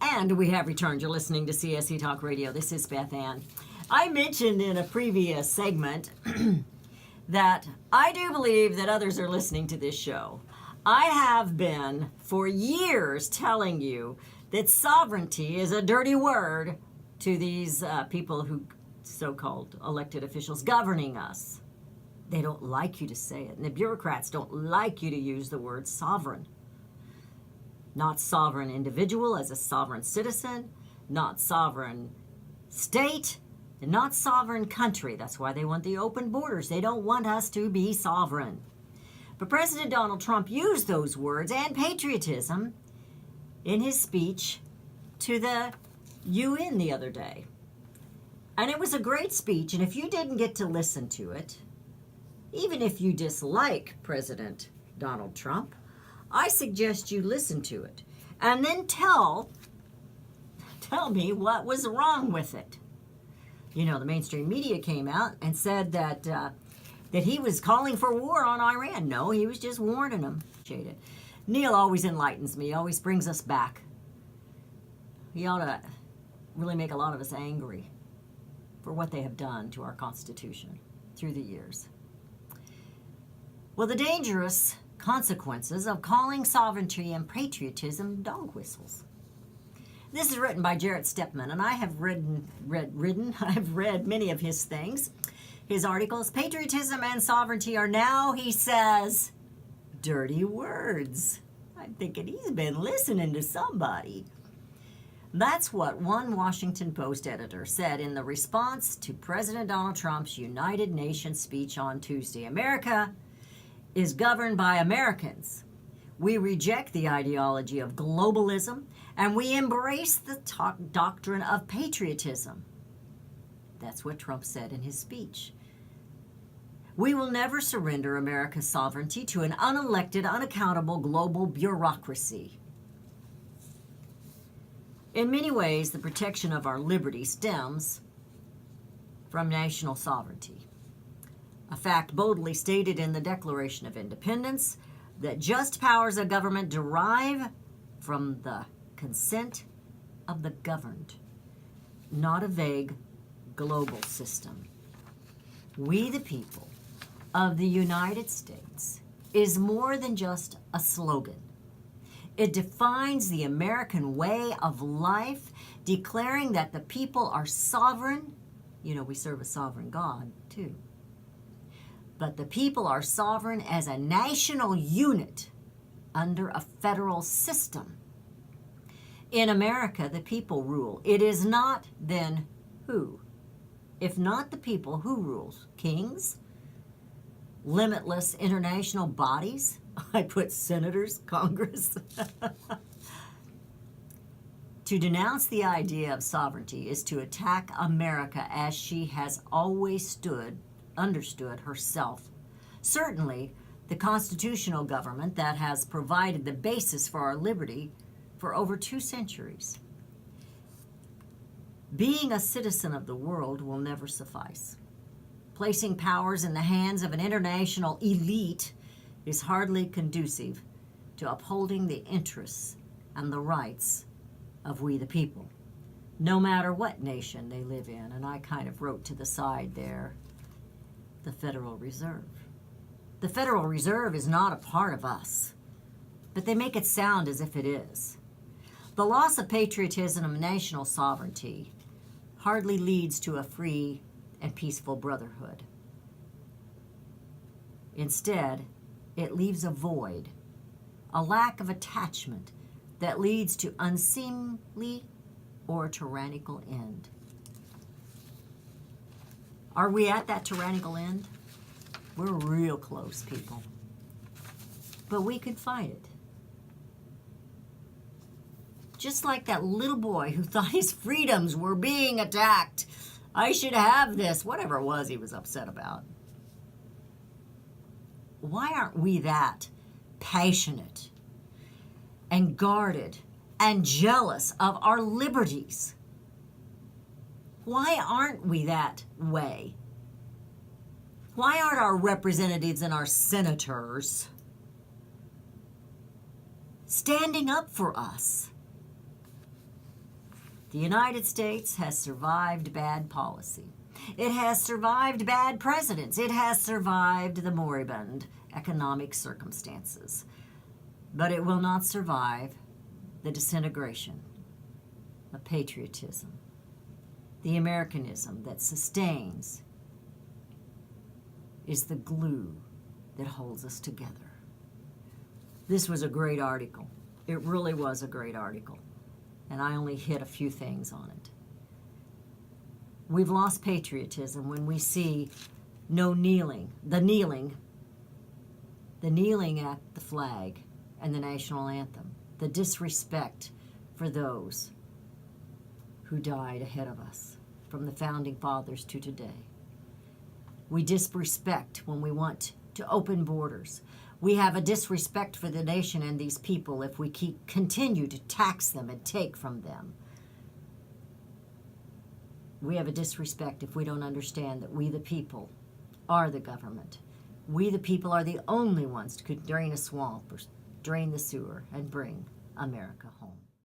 And we have returned. You're listening to CSC Talk Radio. This is Beth Ann. I mentioned in a previous segment that I do believe that others are listening to this show. I have been for years telling you that sovereignty is a dirty word to these people who so-called elected officials governing us. They don't like you to say it, and the bureaucrats don't like you to use the word sovereign. Not sovereign individual as a sovereign citizen, not sovereign state, and not sovereign country. That's why they want the open borders. They don't want us to be sovereign. But President Donald Trump used those words and patriotism in his speech to the UN the other day. And it was a great speech, and if you didn't get to listen to it, even if you dislike President Donald Trump, I suggest you listen to it and then tell me what was wrong with it. You know, the mainstream media came out and said that he was calling for war on Iran. No, he was just warning them. Neil always enlightens me, always brings us back. He ought to really make a lot of us angry for what they have done to our Constitution through the years. Well, the dangerous consequences of calling sovereignty and patriotism dog whistles. This is written by Jarrett Stepman, and I have I've read many of his things, his articles. Patriotism and sovereignty are now, he says, dirty words. I'm thinking he's been listening to somebody. That's what one Washington Post editor said in the response to President Donald Trump's United Nations speech on Tuesday. America is governed by Americans. We reject the ideology of globalism, and we embrace the doctrine of patriotism. That's what Trump said in his speech. We will never surrender America's sovereignty to an unelected, unaccountable global bureaucracy. In many ways, the protection of our liberty stems from national sovereignty. A fact boldly stated in the Declaration of Independence that just powers of government derive from the consent of the governed, not a vague global system. We the people of the United States is more than just a slogan. It defines the American way of life, declaring that the people are sovereign. You know, we serve a sovereign God, too. But the people are sovereign as a national unit under a federal system. In America, the people rule. It is not then who? If not the people, who rules? Kings? Limitless international bodies? I put senators, Congress. To denounce the idea of sovereignty is to attack America as she has always understood herself. Certainly, the constitutional government that has provided the basis for our liberty for over 2 centuries. Being a citizen of the world will never suffice. Placing powers in the hands of an international elite is hardly conducive to upholding the interests and the rights of we the people, no matter what nation they live in. And I kind of wrote to the side there, the Federal Reserve. The Federal Reserve is not a part of us, but they make it sound as if it is. The loss of patriotism and national sovereignty hardly leads to a free and peaceful brotherhood. Instead, it leaves a void, a lack of attachment that leads to unseemly or tyrannical end. Are we at that tyrannical end? We're real close, people. But we could fight it. Just like that little boy who thought his freedoms were being attacked. I should have this, whatever it was he was upset about. Why aren't we that passionate and guarded and jealous of our liberties? Why aren't we that way? Why aren't our representatives and our senators standing up for us? The United States has survived bad policy. It has survived bad presidents. It has survived the moribund economic circumstances. But it will not survive the disintegration of patriotism, the Americanism that sustains, is the glue that holds us together. This was a great article. It really was a great article. And I only hit a few things on it. We've lost patriotism when we see the kneeling at the flag and the national anthem, the disrespect for those who died ahead of us, from the founding fathers to today. We disrespect when we want to open borders. We have a disrespect for the nation and these people if we continue to tax them and take from them. We have a disrespect if we don't understand that we the people are the government. We the people are the only ones who could drain a swamp or drain the sewer and bring America home.